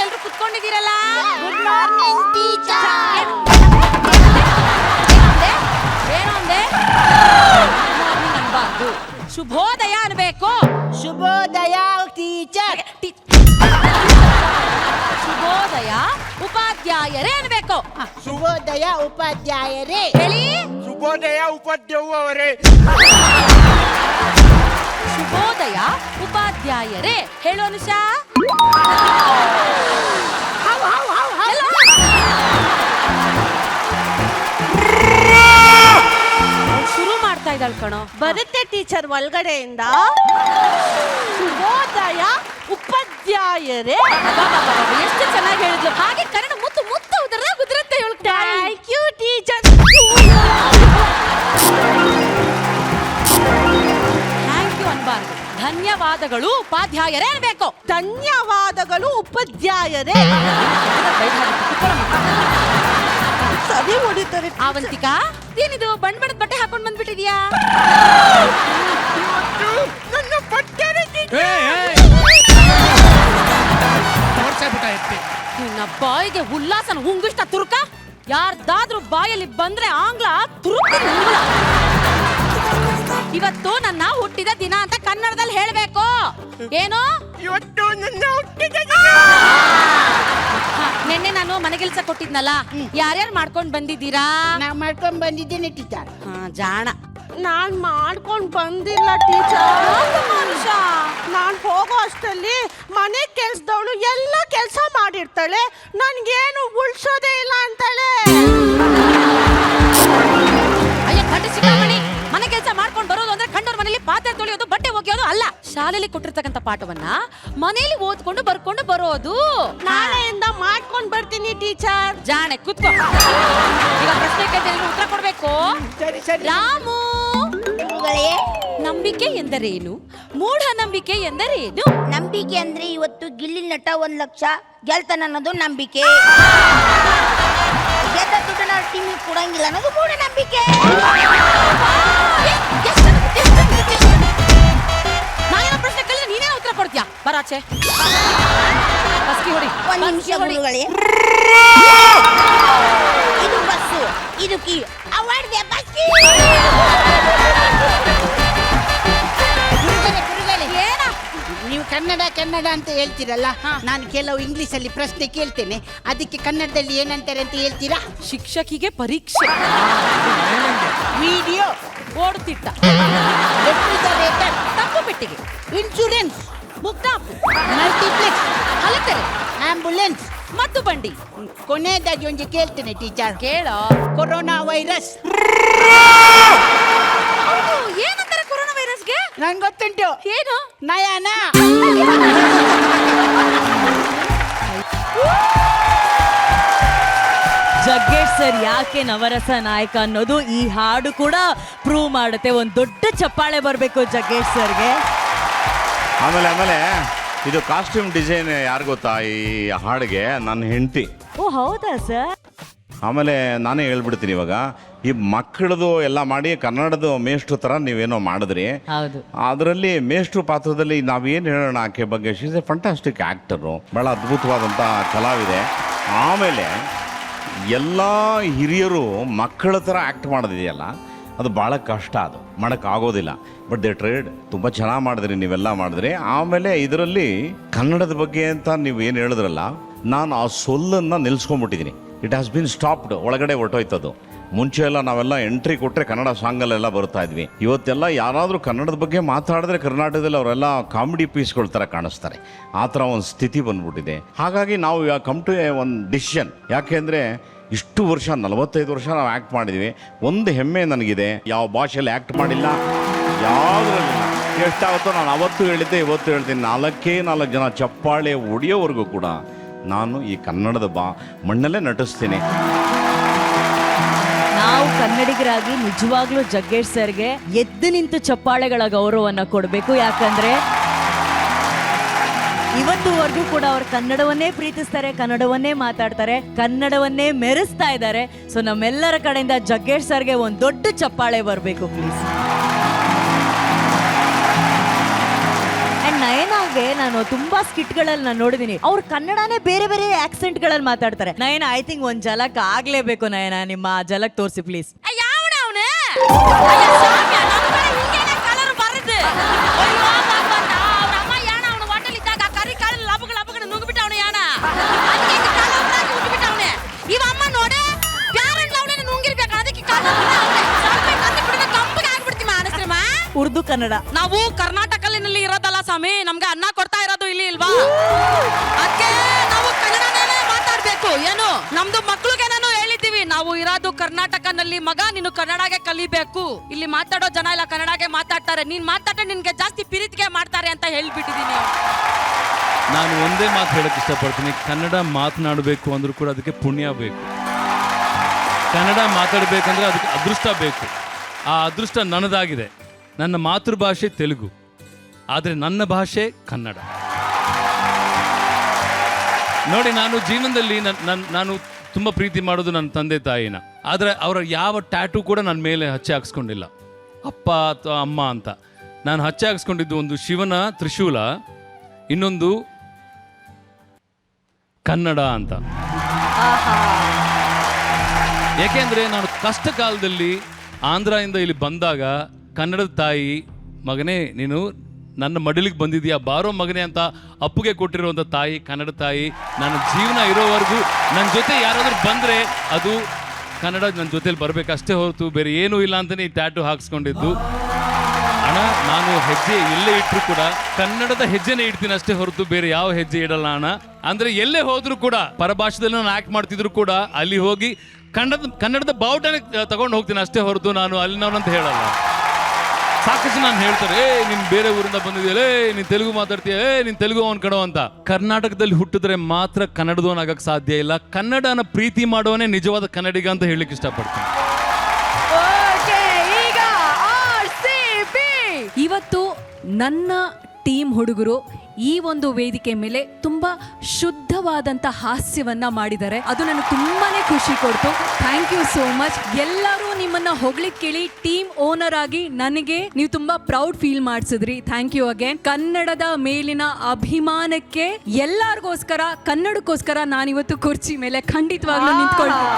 ಎಲ್ರು ಕುತ್ಕೊಂಡಿದ್ದೀರಲ್ಲ. Good morning teacher. ಏನು ಅಂದೆ? ಅನ್ಬಾರ್ದು, ಶುಭೋದಯ ಅನ್ಬೇಕು. ಶುಭೋದಯ ಟೀಚರ್. ಶುಭೋದಯ ಉಪಾಧ್ಯಾಯರೇ ಅನ್ಬೇಕು. ಶುಭೋದಯ ಉಪಾಧ್ಯಾಯರೇ. ಹೇಳಿ. ಶುಭೋದಯ ಉಪಾಧ್ಯಾಯವರೇ. ಶುಭೋದಯ ಉಪಾಧ್ಯಾಯರೇ. ಹೇಳು ಅನುಷಾ. ಶುರು ಮಾಡ್ತಾ ಇದ್ದಾಳ ಕಣೋ. ಬರುತ್ತೆ ಟೀಚರ್ ಒಳಗಡೆಯಿಂದ. ಶುಭೋದಯ ಉಪಾಧ್ಯಾಯರೇ. ಎಷ್ಟು ಚೆನ್ನಾಗಿ ಹೇಳಿದ್ಲು. ಹಾಗೆ ಕನ್ನಡ ಮುತ್ತು ಮುತ್ತು ಉದುರುತ್ತೆ ಇವಳು. Thank you teacher. Thank you ಅನ್ಬಾರ್ದು, ಧನ್ಯವಾದಗಳು ಉಪಾಧ್ಯಾಯರೇ ಅನ್ಬೇಕು. ಧನ್ಯವಾದಗಳು ಉಪಾಧ್ಯಾಯರೇ. ಸರಿ ಹೊಡಿತಾರೆ. ಆವಂತಿಕಾ, ಏನಿದು ಬಣ್ಣ ಬಣ್ಣದ ಬಟ್ಟೆ ಹಾಕೊಂಡ್ ಬಂದ್ಬಿಟ್ಟಿದ್ಯಾ? ನನ್ನ ಬಟ್ಟೆ ನಿನ್ನ ಬಾಯಿಗೆ ಉಲ್ಲಾಸನ ಹುಂಗಿಷ್ಟ ತುರುಕ. ಯಾರ್ದಾದ್ರೂ ಬಾಯಲ್ಲಿ ಬಂದ್ರೆ ಆಂಗ್ಲ ತುರುಕ. ಇವತ್ತು ನನ್ನ ಹುಟ್ಟಿದ ದಿನ ಅಂತ ಕನ್ನಡದಲ್ಲಿ ಹೇಳ್ಬೇಕು. ಏನು? ಇವತ್ತು ನನ್ನ ಹುಟ್ಟಿದ ದಿನ. ನಿನ್ನೆ ನಾನು ಮನೆಗೆಲ್ಸ ಕೊಟ್ಟಿದ್ನಲ್ಲ, ಯಾರ್ಯಾರು ಮಾಡ್ಕೊಂಡ್ ಬಂದಿದ್ದೀರಾ? ನಾ ಮಾಡ್ಕೊಂಡ್ ಬಂದಿದ್ದೇನೆ ಟೀಚರ್. ಜಾಣ. ನಾನ್ ಮಾಡ್ಕೊಂಡ್ ಬಂದಿಲ್ಲ ಟೀಚರ್. ನಾನ್ ಹೋಗೋ ಅಷ್ಟರಲ್ಲಿ ಮನೆ ಕೆಲ್ಸದವಳು ಎಲ್ಲ ಕೆಲಸ ಮಾಡಿರ್ತಾಳೆ, ನನ್ಗೇನು ಉಳ್ಸೋದೇ ಇಲ್ಲ ಅಂತಾಳೆ. ಅಯ್ಯ ಕಟ್ಟಿ ಸಿಕ್ಕಾಮಣಿ, ಮನೆ ಕೆಲಸ ಮಾಡ್ಕೊಂಡು ಬರೋದು ಅಂದ್ರೆ ಕಂಡೋರ್ ಮನೇಲಿ ಪಾತ್ರೆ ತೊಳೆಯೋದು, ಬಟ್ಟೆ ಒಗೆಯೋದು ಅಲ್ಲ. ಶಾಲೆಯಲ್ಲಿ ಕೊಟ್ಟಿರ್ತಕ್ಕಂಥ ಪಾಠವನ್ನ ಮನೆಯಲ್ಲಿ ಓದ್ಕೊಂಡು ಬರ್ಕೊಂಡು ಬರೋದು. ನಾಳೆಯಿಂದ ಮಾಡ್ಕೊಂಡ್ ಬರ್ತೀನಿ ಟೀಚರ್. ಜಾಣೆ, ಕುತ್ಕೋ. ಈಗ ಪ್ರಶ್ನೆ ಕೇಳ್ತೀನಿ, ಉತ್ತರ ಕೊಡ್ಬೇಕು. ಸರಿ ಸರಿ. ರಾಮು, ಗುರುಗಳೇ, ನಂಬಿಕೆ ಎಂದರೇನು? ಮೂಢನಂಬಿಕೆ ಎಂದರೇನು? ನಂಬಿಕೆ ಅಂದ್ರೆ ಇವತ್ತು ಗಿಲ್ಲಿ ನಟ 1 ಲಕ್ಷ ಗೆಲ್ತಾನ ಅನ್ನೋದು ನಂಬಿಕೆ. ಗೆದ್ದ ದುಡ್ಡನ್ನ ಟೀಮಿಗೆ ಕೊಡಂಗಿಲ್ಲ ಅನ್ನೋದು ಮೂಢನಂಬಿಕೆ. ನಾನೇನೋ ಪ್ರಶ್ನೆ ಕೇಳಿದ್ರೆ ನೀನೇ ಉತ್ತರ ಕೊಡ್ತೀಯಾ? ಬರಾಚೆ. ಬಸ್ಕಿ ಹೊಡಿ. ಒಂದ್ ನಿಮಿಷ ಗುರುಗಳೇ. ಇದು ಬಸ್ಸು, ಇದು ಕೀ. ಅವಾರ್ಡ್ಗೆ ಬಸ್ಕಿ. ಏನ? ನೀವು ಕನ್ನಡ ಕನ್ನಡ ಅಂತ ಹೇಳ್ತೀರಲ್ಲ, ನಾನು ಕೆಲವು ಇಂಗ್ಲಿಷ್ ಅಲ್ಲಿ ಪ್ರಶ್ನೆ ಕೇಳ್ತೇನೆ, ಅದಕ್ಕೆ ಕನ್ನಡದಲ್ಲಿ ಏನಂತಾರೆ ಅಂತ ಹೇಳ್ತೀರಾ? ಶಿಕ್ಷಕಿಗೆ ಪರೀಕ್ಷೆ. ವಿಡಿಯೋ, ಓಡುತ್ತಿಟ್ಟ, ರೆಫ್ರಿಜರೇಟರ್, ತಪ್ಪು ಪೆಟ್ಟಿಗೆ, ಇನ್ಶೂರೆನ್ಸ್, ಮುಗ್ದಾಪು, ಮಲ್ಟಿಪ್ಲೆಕ್ಸ್, ಹಲತೆರೆ, ಆಂಬುಲೆನ್ಸ್. ಮತ್ತು ಬಂಡಿ. ಕೊನೆಯದಾಗಿ ಒಂದು ಕೇಳ್ತೇನೆ ಟೀಚರ್. ಕೇಳೋ. Corona virus. ಹೌದು, ಏನಂತಾರೆ ಕೊರೋನಾ ವೈರಸ್ಗೆ? ನಂಗೆ ಗೊತ್ತುಂಟು. ಏನು? ನಯನ. ಜಗ್ಗೇಶ್ ಸರ್ ಯಾಕೆ ನವರಸ ನಾಯಕ ಅನ್ನೋದು ಈ ಹಾಡು ಕೂಡ ಪ್ರೂವ್ ಮಾಡುತ್ತೆ. ಒಂದು ದೊಡ್ಡ ಚಪ್ಪಾಳೆ ಬರಬೇಕು ಜಗ್ಗೇಶ್ ಸರ್ಗೆ. ಆಮೇಲೆ ಇದು ಕಾಸ್ಟ್ಯೂಮ್ ಡಿಸೈನ್ ಯಾರು ಗೊತ್ತಾ ಈ ಹಾಡಿಗೆ? ನನ್ನ ಹೆಂಡತಿ. ಓ ಹೌದಾ ಸರ್? ಆಮೇಲೆ ನಾನೇ ಹೇಳ್ಬಿಡ್ತೀನಿ, ಇವಾಗ ಈ ಮಕ್ಕಳದು ಎಲ್ಲ ಮಾಡಿ ಕನ್ನಡದ ಮೇಷ್ಟ್ರು ಥರ ನೀವೇನೋ ಮಾಡಿದ್ರಿ. ಹೌದು. ಅದರಲ್ಲಿ ಮೇಷ್ಟ್ರು ಪಾತ್ರದಲ್ಲಿ ನಾವೇನು ಹೇಳೋಣ ಆಕೆ ಬಗ್ಗೆ? She is A fantastic actor, ಭಾಳ ಅದ್ಭುತವಾದಂಥ ಕಲಾವಿದೆ. ಆಮೇಲೆ ಎಲ್ಲ ಹಿರಿಯರು ಮಕ್ಕಳ ಥರ ಆ್ಯಕ್ಟ್ ಮಾಡೋದಿದೆಯಲ್ಲ, ಅದು ಭಾಳ ಕಷ್ಟ, ಅದು ಮಾಡೋಕ್ಕಾಗೋದಿಲ್ಲ. ಬಟ್ ದೇ ಟ್ರೇಡ್ ತುಂಬ ಚೆನ್ನಾಗಿ ಮಾಡಿದ್ರಿ, ನೀವೆಲ್ಲ ಮಾಡಿದ್ರಿ. ಆಮೇಲೆ ಇದರಲ್ಲಿ ಕನ್ನಡದ ಬಗ್ಗೆ ಅಂತ ನೀವು ಏನು ಹೇಳಿದ್ರಲ್ಲ, ನಾನು ಆ ಸೊಲ್ಲನ್ನು ನಿಲ್ಲಿಸ್ಕೊಂಡ್ಬಿಟ್ಟಿದ್ದೀನಿ. ಇಟ್ ಹ್ಯಾಸ್ ಬೀನ್ ಸ್ಟಾಪ್ಡ್, ಒಳಗಡೆ ಹೊರಟೋಯ್ತದು. ಮುಂಚೆ ಎಲ್ಲ ನಾವೆಲ್ಲ ಎಂಟ್ರಿ ಕೊಟ್ಟರೆ ಕನ್ನಡ ಸಾಂಗಲ್ಲೆಲ್ಲ ಬರ್ತಾ ಇದ್ವಿ. ಇವತ್ತೆಲ್ಲ ಯಾರಾದರೂ ಕನ್ನಡದ ಬಗ್ಗೆ ಮಾತಾಡಿದ್ರೆ ಕರ್ನಾಟಕದಲ್ಲಿ ಅವರೆಲ್ಲ ಕಾಮಿಡಿ ಪೀಸ್ಗಳ ಥರ ಕಾಣಿಸ್ತಾರೆ. ಆ ಥರ ಒಂದು ಸ್ಥಿತಿ ಬಂದ್ಬಿಟ್ಟಿದೆ. ಹಾಗಾಗಿ ನಾವು ಇವಾಗ ಕಮ್ ಟು ಒಂದು ಡಿಸಿಷನ್. ಯಾಕೆಂದರೆ ಇಷ್ಟು ವರ್ಷ 45 ವರ್ಷ ನಾವು ಆ್ಯಕ್ಟ್ ಮಾಡಿದ್ವಿ. ಒಂದು ಹೆಮ್ಮೆ ನನಗಿದೆ, ಯಾವ ಭಾಷೆಯಲ್ಲಿ ಆ್ಯಕ್ಟ್ ಮಾಡಿಲ್ಲ, ಯಾವುದ್ರಲ್ಲಿ ಎಷ್ಟಾಗುತ್ತೋ ನಾನು ಅವತ್ತು ಹೇಳಿದ್ದೆ, ಇವತ್ತು ಹೇಳ್ತೀನಿ. 4 ಜನ ಚಪ್ಪಾಳೆ ಹೊಡಿಯೋವರೆಗೂ ಕೂಡ ನಾನು ಈ ಕನ್ನಡದ ಮಣ್ಣಲ್ಲೇ ನಟಿಸ್ತೀನಿ. ನಾವು ಕನ್ನಡಿಗರಾಗಿ ನಿಜವಾಗ್ಲೂ ಜಗ್ಗೇಶ್ ಸರ್ಗೆ ಎದ್ದು ನಿಂತು ಚಪ್ಪಾಳೆಗಳ ಗೌರವವನ್ನು ಕೊಡಬೇಕು. ಯಾಕಂದ್ರೆ ಇವತ್ತುವರೆಗೂ ಕೂಡ ಅವರು ಕನ್ನಡವನ್ನೇ ಪ್ರೀತಿಸ್ತಾರೆ, ಕನ್ನಡವನ್ನೇ ಮಾತಾಡ್ತಾರೆ, ಕನ್ನಡವನ್ನೇ ಮೆರೆಸ್ತಾ ಇದ್ದಾರೆ. ಸೊ ನಮ್ಮೆಲ್ಲರ ಕಡೆಯಿಂದ ಜಗ್ಗೇಶ್ ಸರ್ಗೆ ಒಂದು ದೊಡ್ಡ ಚಪ್ಪಾಳೆ ಬರಬೇಕು ಪ್ಲೀಸ್. ಅಂಡ್ ನಯನ ಇವಾಗೆ ನಾನು ತುಂಬಾ ಸ್ಕಿಟ್ಗಳಲ್ಲಿ ನಾನು ನೋಡಿದೀನಿ ಅವ್ರು ಕನ್ನಡನೇ ಬೇರೆ ಬೇರೆ ಆಕ್ಸೆಂಟ್ ಗಳಲ್ಲಿ ಮಾತಾಡ್ತಾರೆ. ನಯನ ಐ ಥಿಂಕ್ ಒಂದ್ ಝಲಕ್ ಆಗ್ಲೇಬೇಕು ನಯನ, ನಿಮ್ಮ ಝಲಕ್ ತೋರಿಸಿ ಪ್ಲೀಸ್. ಯಾವನ ಅವನೇ ಕಲರ್ ಬರದು ಅವ್ರ ಅಮ್ಮ ಯಾಣ ಅವನ ಹೋಟೆಲ್ ಇದ್ದಾಗ ಕರಿ ಕಾಳು ಲಬಗ ಲಬಗ ನುಗ್ಬಿಟ್ಟ ಅವನು ಯಾಣ ಉಟ್ಬಿಟ್ಟ ಅವನೇ. ಇವ ಅಮ್ಮ ನೋಡೆ ಪ್ಯಾರಂಟ್ ಅವನೇ ನುಂಗಿರ್ಬೇಕು ಅದಕ್ಕೆ ಕಂಪಗೆ ಆಗ್ಬಿಡ್ತೀಮ ಅನಸ್ತ್ರಮ. ಉರ್ದು ಕನ್ನಡ ನಾವು ಕರ್ನಾಟಕದಲ್ಲಿ ಇರೋದಲ್ಲ ಸ್ವಾಮಿ, ನಮ್ಗೆ ಅನ್ನ ಕೊಡ್ತಾ ಇರೋದು ಇಲ್ಲಿ ಇಲ್ವಾ? ಅದಕ್ಕೆ ನಾವು ಕನ್ನಡನೇ ಮಾತಾಡ್ಬೇಕು. ಏನು ನಮ್ದು ಮಕ್ಳಿಗೆ ನಾನು ಹೇಳಿದ್ದೀವಿ, ನಾವು ಇರೋದು ಕರ್ನಾಟಕನಲ್ಲಿ ಮಗ, ನೀನು ಕನ್ನಡಗೆ ಕಲಿಬೇಕು. ಇಲ್ಲಿ ಮಾತಾಡೋ ಜನ ಇಲ್ಲ ಕನ್ನಡಗೆ ಮಾತಾಡ್ತಾರೆ, ನೀನ್ ಮಾತಾಡ ನಿನ್ಗೆ ಜಾಸ್ತಿ ಪ್ರೀತಿಗೆ ಮಾಡ್ತಾರೆ ಅಂತ ಹೇಳ್ಬಿಟ್ಟಿದೀನಿ. ನಾನು ಒಂದೇ ಮಾತು ಹೇಳಕ್ ಇಷ್ಟಪಡ್ತೀನಿ, ಕನ್ನಡ ಮಾತನಾಡಬೇಕು ಅಂದ್ರೂ ಕೂಡ ಅದಕ್ಕೆ ಪುಣ್ಯ ಬೇಕು. ಕನ್ನಡ ಮಾತಾಡಬೇಕಂದ್ರೆ ಅದಕ್ಕೆ ಅದೃಷ್ಟ ಬೇಕು. ಆ ಅದೃಷ್ಟ ನನ್ನದಾಗಿದೆ. ನನ್ನ ಮಾತೃಭಾಷೆ ತೆಲುಗು, ಆದರೆ ನನ್ನ ಭಾಷೆ ಕನ್ನಡ. ನೋಡಿ, ನಾನು ಜೀವನದಲ್ಲಿ ನಾನು ತುಂಬ ಪ್ರೀತಿ ಮಾಡೋದು ನನ್ನ ತಂದೆ ತಾಯಿನ, ಆದರೆ ಅವರ ಯಾವ ಟ್ಯಾಟೂ ಕೂಡ ನನ್ನ ಮೇಲೆ ಹಚ್ಚೆ ಹಾಕ್ಸ್ಕೊಂಡಿಲ್ಲ, ಅಪ್ಪ ಅಥವಾ ಅಮ್ಮ ಅಂತ. ನಾನು ಹಚ್ಚೆ ಹಾಕ್ಸ್ಕೊಂಡಿದ್ದು ಒಂದು ಶಿವನ ತ್ರಿಶೂಲ, ಇನ್ನೊಂದು ಕನ್ನಡ ಅಂತ. ಏಕೆಂದರೆ ನಾನು ಕಷ್ಟ ಕಾಲದಲ್ಲಿ ಆಂಧ್ರದಿಂದ ಇಲ್ಲಿ ಬಂದಾಗ ಕನ್ನಡದ ತಾಯಿ, ಮಗನೇ ನೀನು ನನ್ನ ಮಡಿಲಿಗೆ ಬಂದಿದೆಯಾ ಬಾರೋ ಮಗನೇ ಅಂತ ಅಪ್ಪುಗೆ ಕೊಟ್ಟಿರುವಂಥ ತಾಯಿ, ಕನ್ನಡ ತಾಯಿ. ನನ್ನ ಜೀವನ ಇರೋವರೆಗೂ ನನ್ನ ಜೊತೆ ಯಾರಾದರೂ ಬಂದರೆ ಅದು ಕನ್ನಡ ನನ್ನ ಜೊತೆಲಿ ಬರಬೇಕಷ್ಟೇ ಹೊರತು ಬೇರೆ ಏನೂ ಇಲ್ಲ ಅಂತಲೇ ಈ ಟ್ಯಾಟೂ ಹಾಕ್ಸ್ಕೊಂಡಿದ್ದು. ಅಣ್ಣ, ನಾನು ಹೆಜ್ಜೆ ಎಲ್ಲೇ ಇಟ್ಟರು ಕೂಡ ಕನ್ನಡದ ಹೆಜ್ಜೆನೇ ಇಡ್ತೀನಿ ಅಷ್ಟೇ ಹೊರತು ಬೇರೆ ಯಾವ ಹೆಜ್ಜೆ ಇಡಲ್ಲ ಅಣ್ಣ. ಅಂದರೆ ಎಲ್ಲೇ ಹೋದರೂ ಕೂಡ ಪರಭಾಷೆದಲ್ಲಿ ನಾನು ಆ್ಯಕ್ಟ್ ಮಾಡ್ತಿದ್ರು ಕೂಡ ಅಲ್ಲಿ ಹೋಗಿ ಕನ್ನಡದ ಬಾವುಟನೇ ತಗೊಂಡು ಹೋಗ್ತೀನಿ ಅಷ್ಟೇ ಹೊರತು ನಾನು ಅಲ್ಲಿನವನಂತ ಹೇಳಲ್ಲ. ಸಾಕಷ್ಟು ನಾನು ಹೇಳ್ತಾರೆ, ನೀನು ಬೇರೆ ಊರಿಂದ ಬಂದಿದೆಯಲ್ಲ, ನೀನು ತೆಲುಗು ಮಾತಾಡ್ತೀಯ, ನೀನು ತೆಲುಗು ಅವನ್ ಕಣೋ ಅಂತ. ಕರ್ನಾಟಕದಲ್ಲಿ ಹುಟ್ಟಿದ್ರೆ ಮಾತ್ರ ಕನ್ನಡದವನಾಗಕ್ಕೆ ಸಾಧ್ಯ ಇಲ್ಲ. ಕನ್ನಡನ ಪ್ರೀತಿ ಮಾಡುವನೇ ನಿಜವಾದ ಕನ್ನಡಿಗ ಅಂತ ಹೇಳಲಿಕ್ಕೆ ಇಷ್ಟಪಡ್ತೀನಿ. ಇವತ್ತು ನನ್ನ ಟೀಮ್ ಹುಡುಗರು ಈ ಒಂದು ವೇದಿಕೆ ಮೇಲೆ ತುಂಬಾ ಶುದ್ಧವಾದಂತ ಹಾಸ್ಯವನ್ನ ಮಾಡಿದ್ದಾರೆ. ಅದು ನನಗೆ ತುಂಬಾನೇ ಖುಷಿ ಕೊಡ್ತು. Thank you so much. ಎಲ್ಲರೂ ನಿಮ್ಮನ್ನ ಹೊಗಳಿಕ್ ಕೇಳಿ ಟೀಮ್ ಓನರ್ ಆಗಿ ನನಗೆ ನೀವು ತುಂಬಾ ಪ್ರೌಡ್ ಫೀಲ್ ಮಾಡಿಸಿದ್ರಿ. Thank you again. ಕನ್ನಡದ ಮೇಲಿನ ಅಭಿಮಾನಕ್ಕೆ ಎಲ್ಲರಿಗೋಸ್ಕರ, ಕನ್ನಡಕ್ಕೋಸ್ಕರ ನಾನಿವತ್ತು ಕುರ್ಚಿ ಮೇಲೆ ಖಂಡಿತವಾಗ್ಲೂ ನಿಂತ್ಕೊಳ್ತೀನಿ.